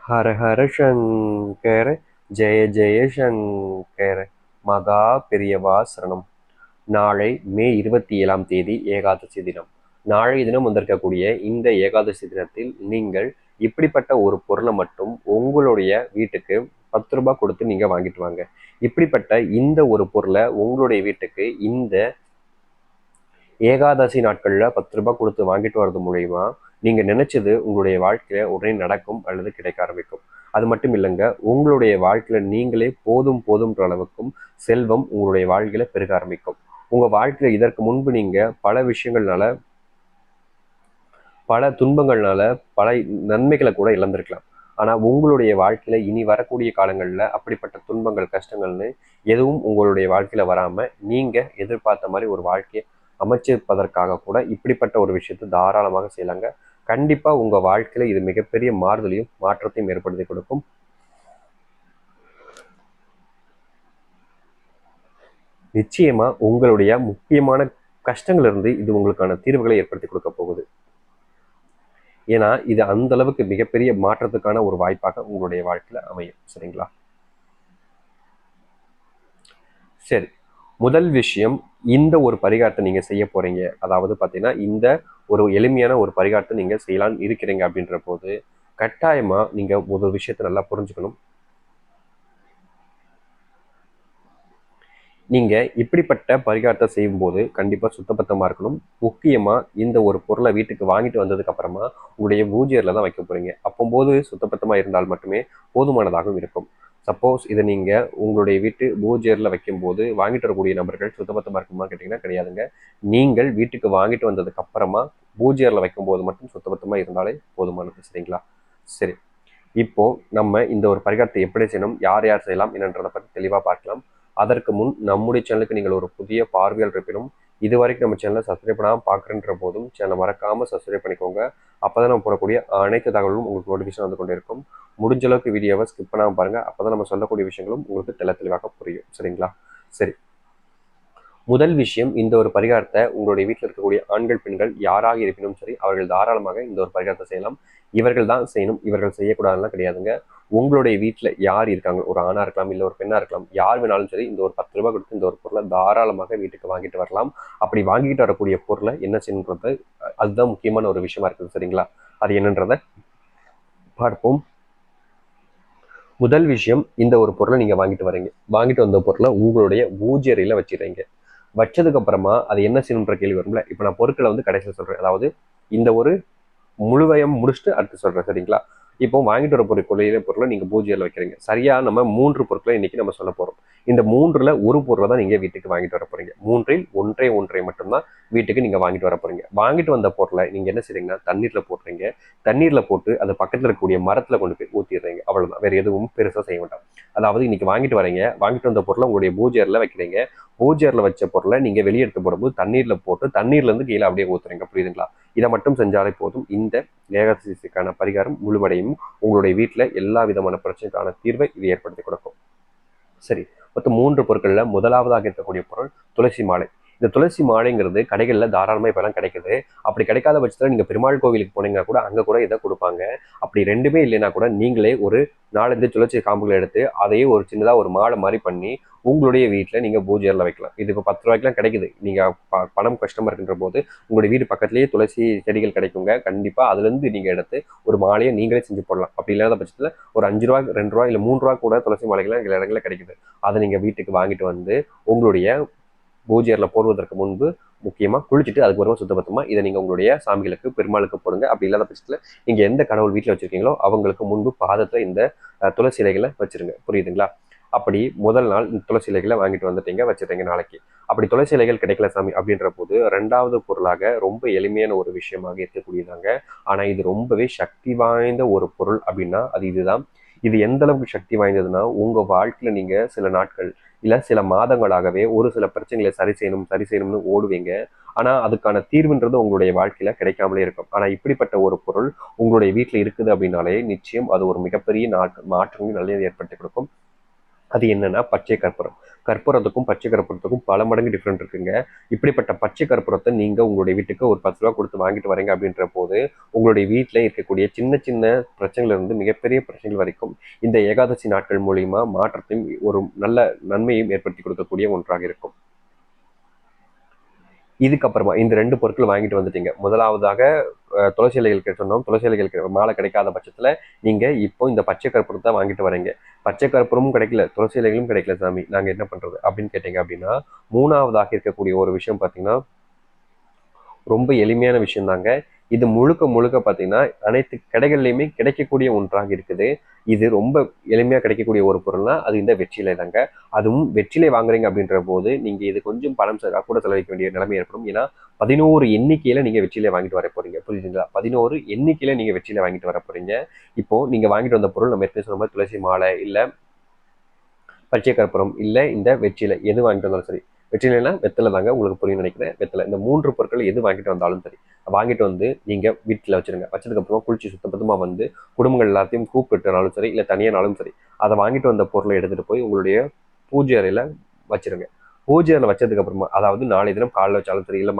ஹர ஹர சங்கர ஜெய ஜெய சங்கர மகா பெரியவா சரணம். நாளை மே 27 ஏகாதசி தினம். நாளை தினம் வந்திருக்கக்கூடிய இந்த ஏகாதசி தினத்தில் நீங்கள் இப்படிப்பட்ட ஒரு பொருளை மட்டும் உங்களுடைய வீட்டுக்கு 10 ரூபாய் கொடுத்து நீங்க வாங்கிட்டு வாங்க. இப்படிப்பட்ட இந்த ஒரு பொருளை உங்களுடைய வீட்டுக்கு இந்த ஏகாதசி நாட்கள்ல 10 ரூபாய் கொடுத்து வாங்கிட்டு வர்றது மூலயமா நீங்க நினைச்சது உங்களுடைய வாழ்க்கையில உடனே நடக்கும் அல்லது கிடைக்க ஆரம்பிக்கும். அது மட்டும் இல்லைங்க, உங்களுடைய வாழ்க்கையில நீங்களே போதும் போதும்ன்ற அளவுக்கும் செல்வம் உங்களுடைய வாழ்க்கையில பெருக ஆரம்பிக்கும். உங்க வாழ்க்கையில இதற்கு முன்பு நீங்க பல விஷயங்கள்னால, பல துன்பங்கள்னால, பல நன்மைகளை கூட இழந்திருக்கலாம். ஆனா உங்களுடைய வாழ்க்கையில இனி வரக்கூடிய காலங்கள்ல அப்படிப்பட்ட துன்பங்கள், கஷ்டங்கள்னு எதுவும் உங்களுடைய வாழ்க்கையில வராம நீங்க எதிர்பார்த்த மாதிரி ஒரு வாழ்க்கையை அமைச்சிருப்பதற்காக கூட இப்படிப்பட்ட ஒரு விஷயத்தை தாராளமாக செய்யலாங்க. கண்டிப்பா உங்க வாழ்க்கையில இது மிகப்பெரிய மாறுதலையும் மாற்றத்தையும் ஏற்படுத்தி கொடுக்கும். நிச்சயமா உங்களுடைய முக்கியமான கஷ்டங்கள் இருந்து இது உங்களுக்கான தீர்வுகளை ஏற்படுத்தி கொடுக்க போகுது. ஏன்னா இது அந்த அளவுக்கு மிகப்பெரிய மாற்றத்துக்கான ஒரு வாய்ப்பாக உங்களுடைய வாழ்க்கையில அமையும். சரிங்களா? சரி, முதல் விஷயம், இந்த ஒரு பரிகாரத்தை நீங்க செய்ய போறீங்க. அதாவது பாத்தீங்கன்னா இந்த ஒரு எளிமையான ஒரு பரிகாரத்தை நீங்க செய்யலாம்னு இருக்கிறீங்க அப்படின்ற போது கட்டாயமா நீங்க ஒரு விஷயத்தை நல்லா புரிஞ்சுக்கணும். நீங்க இப்படிப்பட்ட பரிகாரத்தை செய்யும் போது கண்டிப்பா சுத்தபத்தமா இருக்கணும். முக்கியமா இந்த ஒரு பொருளை வீட்டுக்கு வாங்கிட்டு வந்ததுக்கு அப்புறமா உங்களுடைய பூஜையர்ல தான் வைக்க போறீங்க. அப்போது சுத்தபத்தமா இருந்தால் மட்டுமே போதுமானதாகவும் இருக்கும். சப்போஸ் இதை நீங்க உங்களுடைய வீட்டு பூஜையர்ல வைக்கும்போது வாங்கிட்டு வரக்கூடிய நபர்கள் சுத்தபத்தமா இருக்குமா கேட்டீங்கன்னா கிடையாதுங்க. நீங்கள் வீட்டுக்கு வாங்கிட்டு வந்ததுக்கு அப்புறமா பூஜையர்ல வைக்கும்போது மட்டும் சுத்தபத்தமா இருந்தாலே போதுமானது. சரிங்களா? சரி, இப்போ நம்ம இந்த ஒரு பரிகாரத்தை எப்படி செய்யணும், யார் யார் செய்யலாம் என்னன்றதை பற்றி தெளிவாக பார்க்கலாம். அதற்கு முன் நம்முடைய சேனலுக்கு நீங்கள் ஒரு புதிய பார்வையாளர் இருப்பினும் இதுவரைக்கும் நம்ம சேனலை சப்ஸ்கிரைப் பண்ணாமல் பார்க்குறன்ற போதும் சேனலை மறக்காமல் சப்ஸ்கிரைப் பண்ணிக்கோங்க. அப்போ தான் நம்ம போடக்கூடிய அனைத்து தகவலும் உங்களுக்கு நோட்டிஃபிகேஷன் வந்து கொண்டே இருக்கும். முடிஞ்ச அளவுக்கு வீடியோவை ஸ்கிப் பண்ணாமல் பாருங்கள். அப்போ தான் நம்ம சொல்லக்கூடிய விஷயங்களும் உங்களுக்கு தெளிவாக புரியும். சரிங்களா? சரி, முதல் விஷயம், இந்த ஒரு பரிகாரத்தை உங்களுடைய வீட்டில் இருக்கக்கூடிய ஆண்கள் பெண்கள் யாராக இருப்பினும் சரி அவர்கள் தாராளமாக இந்த ஒரு பரிகாரத்தை செய்யலாம். இவர்கள் தான் செய்யணும், இவர்கள் செய்யக்கூடாதுலாம் கிடையாதுங்க. உங்களுடைய வீட்டில் யார் இருக்காங்க, ஒரு ஆணா இருக்கலாம், இல்லை ஒரு பெண்ணா இருக்கலாம், யார் வேணாலும் சரி இந்த ஒரு 10 ரூபாய் கொடுத்து இந்த ஒரு பொருளை தாராளமாக வீட்டுக்கு வாங்கிட்டு வரலாம். அப்படி வாங்கிட்டு வரக்கூடிய பொருளை என்ன செய்யணுன்றது அதுதான் முக்கியமான ஒரு விஷயமா இருக்குது. சரிங்களா? அது என்னன்றதை பார்ப்போம். முதல் விஷயம், இந்த ஒரு பொருளை நீங்க வாங்கிட்டு வரீங்க. வாங்கிட்டு வந்த பொருளை உங்களுடைய பூஜை அறையில வச்சிடுறீங்க. வச்சதுக்கு அப்புறமா அது என்ன செய்யணுன்ற கேள்வி வரும்ல. இப்போ நான் பொருட்களை வந்து கடைசியில் சொல்றேன். அதாவது இந்த ஒரு முழுவயம் முடிச்சுட்டு அடுத்து சொல்றேன். சரிங்களா? இப்போ வாங்கிட்டு வர பொருளை நீங்க பூஜையில் வைக்கிறீங்க. சரியா நம்ம 3 பொருட்களை இன்னைக்கு நம்ம சொல்ல போறோம். இந்த 3ல் ஒரு பொருளை தான் நீங்க வீட்டுக்கு வாங்கிட்டு வர போறீங்க. 3ல் ஒன்றை மட்டும்தான் வீட்டுக்கு நீங்க வாங்கிட்டு வர போறீங்க. வாங்கிட்டு வந்த பொருளை நீங்க என்ன செய்றீங்கன்னா தண்ணீர்ல போட்டுறீங்க. தண்ணீர்ல போட்டு அது பக்கத்துல இருக்கக்கூடிய மரத்துல கொண்டு போய் ஊத்திடுறீங்க. அவ்வளவுதான், வேற எதுவும் பெருசா செய்ய வேண்டாம். அதாவது இன்னைக்கு வாங்கிட்டு வரீங்க, வாங்கிட்டு வந்த பொருளை உங்களுடைய பூஜையர்ல வைக்கிறீங்க. பூஜையர்ல வச்ச பொருளை நீங்க வெளியே எடுத்து போடும்போது தண்ணீர்ல போட்டு தண்ணீர்ல இருந்து கீழே அப்படியே ஊத்துறீங்க. புரியுதுங்களா? இதை மட்டும் செஞ்சாலே போதும். இந்த ஏகாதசிக்கான பரிகாரம் முழுவடையும். உங்களுடைய வீட்டுல எல்லா விதமான பிரச்சனைக்கான தீர்வை இது ஏற்படுத்தி கொடுக்கும். சரி, மொத்தம் 3 பொருட்கள்ல முதலாவதாக இருக்கக்கூடிய பொருள் துளசி மாலை. இந்த துளசி மாலைங்கிறது கடைகளில் தாராளமாக இப்பெல்லாம் கிடைக்குது. அப்படி கிடைக்காத பட்சத்தில் நீங்கள் பெருமாள் கோவிலுக்கு போனீங்கன்னா கூட அங்கே கூட இதை கொடுப்பாங்க. அப்படி ரெண்டுமே இல்லைன்னா கூட நீங்களே ஒரு 4-5 துளசி காம்புகளை எடுத்து அதையே ஒரு சின்னதாக ஒரு மாலை மாதிரி பண்ணி உங்களுடைய வீட்டில் நீங்கள் பூஜையில் வைக்கலாம். இது இப்போ 10 ரூபாய்க்குலாம் கிடைக்குது. நீங்கள் பணம் கஷ்டமாக இருக்கின்ற போது உங்களுடைய வீடு பக்கத்துலேயே துளசி செடிகள் கிடைக்குங்க. கண்டிப்பாக அதுலேருந்து நீங்கள் எடுத்து ஒரு மாலையை நீங்களே செஞ்சு போடலாம். அப்படி இல்லாத பட்சத்தில் ஒரு 5 ரூபா, 2 ரூபா இல்லை 3 ரூபா கூட துளசி மாலைகள்லாம் எங்கள் இடங்களில் கிடைக்குது. அதை நீங்கள் வீட்டுக்கு வாங்கிட்டு வந்து உங்களுடைய பூஜையரில் போடுவதற்கு முன்பு முக்கியமாக குளிச்சுட்டு அதுக்கு வருமா சுத்தபத்தமா இதை நீங்கள் உங்களுடைய சாமிகளுக்கு பெருமாளுக்கு போடுங்க. அப்படி இல்லாத பட்சத்தில் நீங்கள் எந்த கடவுள் வீட்டில் வச்சிருக்கீங்களோ அவங்களுக்கு முன்பு பாதத்தில் இந்த துளசி இலைகளை வச்சிருங்க. புரியுதுங்களா? அப்படி முதல் நாள் இந்த துளசி இலைகளை வாங்கிட்டு வந்துட்டீங்க, வச்சுட்டீங்க. நாளைக்கு அப்படி துளசி இலைகள் கிடைக்கல சாமி அப்படின்ற போது 2வது பொருளாக ரொம்ப எளிமையான ஒரு விஷயமாக இருக்கக்கூடியதாங்க. ஆனால் இது ரொம்பவே சக்தி வாய்ந்த ஒரு பொருள் அப்படின்னா அது இதுதான். இது எந்த அளவுக்கு சக்தி வாய்ந்ததுன்னா உங்கள் வாழ்க்கையில் நீங்கள் சில நாட்கள் இல்லை சில மாதங்களாகவே ஒரு சில பிரச்சனைகளை சரி செய்யணும்னு ஓடுவீங்க. ஆனால் அதுக்கான தீர்வுன்றது உங்களுடைய வாழ்க்கையில கிடைக்காமலே இருக்கும். ஆனால் இப்படிப்பட்ட ஒரு பொருள் உங்களுடைய வீட்டில் இருக்குது அப்படின்னாலே நிச்சயம் அது ஒரு மிகப்பெரிய மாற்றங்கள் நல்லது ஏற்படுத்தி கொடுக்கும். அது என்னன்னா பச்சை கற்பூரம். கற்பூரத்துக்கும் பச்சை கற்பூரத்துக்கும் பல மடங்கு டிஃப்ரெண்ட் இருக்குங்க. இப்படிப்பட்ட பச்சை கற்பூரத்தை நீங்க உங்களுடைய வீட்டுக்கு ஒரு 10 ரூபா கொடுத்து வாங்கிட்டு வரீங்க அப்படின்ற போது உங்களுடைய வீட்டில் இருக்கக்கூடிய சின்ன சின்ன பிரச்சனைகள் இருந்து மிகப்பெரிய பிரச்சனைகள் வரைக்கும் இந்த ஏகாதசி நாட்கள் மூலியமா மாற்றத்தையும் ஒரு நல்ல நன்மையும் ஏற்படுத்தி கொடுக்கக்கூடிய ஒன்றாக இருக்கும். இதுக்கப்புறமா இந்த 2 பொருட்கள் வாங்கிட்டு வந்துட்டீங்க. முதலாவதாக துளசி இலைகள் சொன்னோம். துளசி இலைகள் மாலை கிடைக்காத பட்சத்துல நீங்க இப்போ இந்த பச்சை கற்பூரத்தை வாங்கிட்டு வரீங்க. பச்சை கற்பூரமும் கிடைக்கல, துளசி இலைகளும் கிடைக்கல சாமி, நாங்க என்ன பண்றது அப்படின்னு கேட்டீங்க அப்படின்னா, மூணாவதாக இருக்கக்கூடிய ஒரு விஷயம் பார்த்தீங்கன்னா ரொம்ப எளிமையான விஷயம் தாங்க. இது முழுக்க முழுக்க பார்த்தீங்கன்னா அனைத்து கடைகள்லையுமே கிடைக்கக்கூடிய ஒன்றாக இருக்குது. இது ரொம்ப எளிமையாக கிடைக்கக்கூடிய ஒரு பொருள்னா அது இந்த வெற்றிலை தாங்க. அதுவும் வெற்றிலை வாங்குறீங்க அப்படின்ற போது நீங்க இது கொஞ்சம் பணம் கூட செலவழிக்க வேண்டிய நிலைமை ஏற்படும். ஏன்னா 11 எண்ணிக்கையில நீங்க வெற்றிலை வாங்கிட்டு வர போறீங்க, புரியுதுங்களா? 11 எண்ணிக்கையில நீங்க வெற்றிலை வாங்கிட்டு வர போறீங்க. இப்போ நீங்க வாங்கிட்டு வந்த பொருள் நம்ம ஏற்கனவே சொன்ன மாதிரி துளசி மாலை இல்ல பச்சை கற்பூரம் இல்ல இந்த வெற்றிலை எது வாங்கிட்டு வந்தாலும் சரி. வெற்றிலைனா வெத்தலை தாங்க, உங்களுக்கு புரியும் நினைக்கிறேன். வெத்தலை, இந்த 3 பொருட்கள் எது வாங்கிட்டு வந்தாலும் சரி, வாங்கிட்டு வந்து நீங்க வீட்டில் வச்சிருங்க. வச்சதுக்கு அப்புறமா குளிச்சு சுத்தபத்தமா வந்து குடும்பங்கள் எல்லாத்தையும் கூப்பிட்டுனாலும் சரி இல்ல தனியானாலும் சரி, அதை வாங்கிட்டு வந்த பொருளை எடுத்துட்டு போய் உங்களுடைய பூஜை அறையில வச்சிருங்க. பூஜை அறையில வச்சதுக்கு அப்புறமா, அதாவது நாளை தினம் காலைல வச்சாலும் சரி இல்ல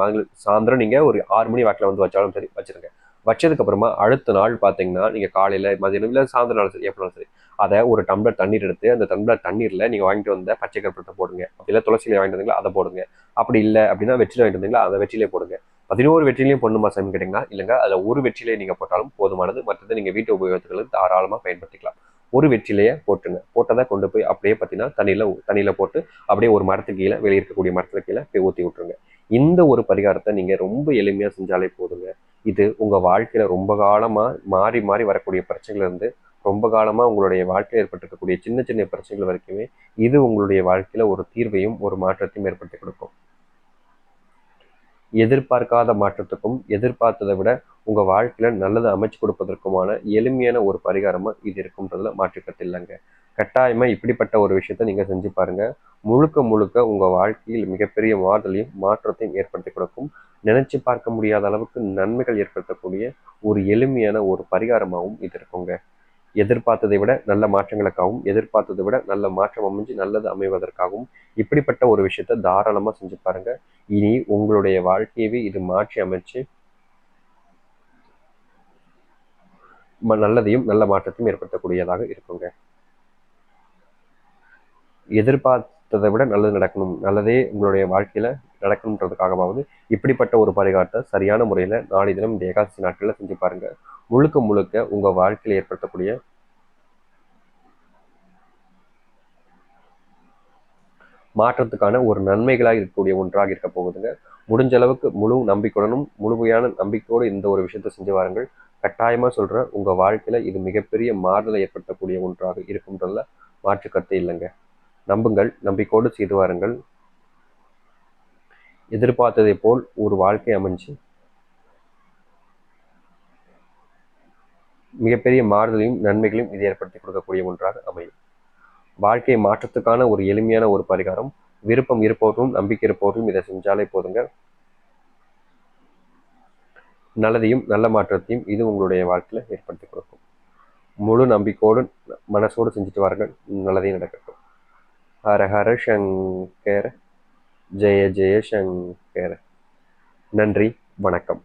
சாயந்தரம் நீங்க ஒரு 6 மணி வாக்கில் வந்து வச்சாலும் சரி வச்சிருங்க. வச்சதுக்கு அப்புறமா அடுத்த நாள் பாத்தீங்கன்னா நீங்க காலையில மதியம் இல்ல சாயந்தரம் நாள் சரி எப்பனாலும் சரி, அதை ஒரு டம்ளர் தண்ணீர் எடுத்து அந்த டம்ளர் தண்ணீர்ல நீங்க வாங்கிட்டு வந்த பச்சை கற்பூரத்தை போடுங்க. அப்படி இல்லை துளசியில வாங்கிட்டு வந்தீங்களா அதை போடுங்க. அப்படி இல்லை அப்படின்னா வெற்றிலை வாங்கிட்டு வந்தீங்களா அதை வெற்றிலே போடுங்க. 11 வெற்றிலையும் பொண்ணுமா சாமி கேட்டீங்கன்னா இல்லைங்க, அதுல ஒரு வெற்றிலையை நீங்க போட்டாலும் போதுமானது. மற்றது நீங்க வீட்டு உபயோகத்துக்கு தாராளமா பயன்படுத்திக்கலாம். ஒரு வெற்றிலையை போட்டுங்க. போட்டதை கொண்டு போய் அப்படியே பார்த்தீங்கன்னா தண்ணியில போட்டு அப்படியே ஒரு மரத்துக்கு கீழே, வெளியே இருக்கக்கூடிய மரத்துக்கு கீழே போய் ஊற்றி விட்டுருங்க. இந்த ஒரு பரிகாரத்தை நீங்க ரொம்ப எளிமையா செஞ்சாலே போதுங்க. இது உங்க வாழ்க்கையில ரொம்ப காலமா மாறி மாறி வரக்கூடிய பிரச்சனைகள் இருந்து ரொம்ப காலமா உங்களுடைய வாழ்க்கையில் ஏற்பட்டிருக்கக்கூடிய சின்ன சின்ன பிரச்சனைகள் வரைக்குமே இது உங்களுடைய வாழ்க்கையில ஒரு தீர்வையும் ஒரு மாற்றத்தையும் ஏற்படுத்தி கொடுக்கும். எதிர்பார்க்காத மாற்றத்துக்கும் எதிர்பார்த்ததை விட உங்க வாழ்க்கையில நல்லதை அமைச்சு கொடுப்பதற்குமான எளிமையான ஒரு பரிகாரமா இது இருக்குன்றதுல மாற்றுக்கட்டு இல்லைங்க. கட்டாயமா இப்படிப்பட்ட ஒரு விஷயத்த நீங்க செஞ்சு பாருங்க. முழுக்க முழுக்க உங்க வாழ்க்கையில் மிகப்பெரிய மாறுதலையும் மாற்றத்தையும் ஏற்படுத்தி கொடுக்கும். நினைச்சு பார்க்க முடியாத அளவுக்கு நன்மைகள் ஏற்படுத்தக்கூடிய ஒரு எளிமையான ஒரு பரிகாரமாகவும் இது இருக்குங்க. எதிர்பார்த்ததை விட நல்ல மாற்றங்களுக்காகவும் எதிர்பார்த்ததை விட நல்ல மாற்றம் அமைஞ்சு நல்லது அமைவதற்காகவும் இப்படிப்பட்ட ஒரு விஷயத்த தாராளமா செஞ்சு பாருங்க. இனி உங்களுடைய வாழ்க்கையவே இது மாற்றி அமைச்சு நல்லதையும் நல்ல மாற்றத்தையும் ஏற்படுத்தக்கூடியதாக இருக்குங்க. எதிர்பார்த்ததை விட நல்லது நடக்கணும், நல்லதே உங்களுடைய வாழ்க்கையில நடக்கணுன்றதுக்காகவாவது இப்படிப்பட்ட ஒரு பரிகாரத்தை சரியான முறையில நாளை தினம் இந்த ஏகாதசி நாட்கள்ல செஞ்சு பாருங்க. முழுக்க முழுக்க உங்க வாழ்க்கையில ஏற்படுத்தக்கூடிய மாற்றத்துக்கான ஒரு நன்மைகளாக இருக்கக்கூடிய ஒன்றாக இருக்க போகுதுங்க. முடிஞ்ச அளவுக்கு முழு நம்பிக்கையுடனும் முழுமையான நம்பிக்கையோடு இந்த ஒரு விஷயத்தை செஞ்சு வாருங்கள். கட்டாயமா சொல்றேன், உங்க வாழ்க்கையில இது மிகப்பெரிய மாறுதலை ஏற்படுத்தக்கூடிய ஒன்றாக இருக்கும்ன்றதுல மாற்று கருத்து இல்லைங்க. நம்புங்கள், நம்பிக்கையோடு செய்து வாருங்கள். எதிர்பார்த்ததை போல் ஒரு வாழ்க்கை அமைஞ்சு மிகப்பெரிய மாறுதலையும் நன்மைகளையும் இது ஏற்படுத்தி கொடுக்கக்கூடிய ஒன்றாக அமையும். வாழ்க்கை மாற்றத்துக்கான ஒரு எளிமையான ஒரு பரிகாரம். விருப்பம் இருப்பவர்களும் நம்பிக்கை இருப்பவர்களும் இதை செஞ்சாலே போதுங்க. நல்லதையும் நல்ல மாற்றத்தையும் இது உங்களுடைய வாழ்க்கையில ஏற்படுத்தி கொடுக்கும். முழு நம்பிக்கையோடு மனசோடு செஞ்சுட்டு வாருங்கள், நல்லதையும் நடக்கட்டும். ஹர ஹர சங்கர, ஜெய ஜெய சங்கர. நன்றி, வணக்கம்.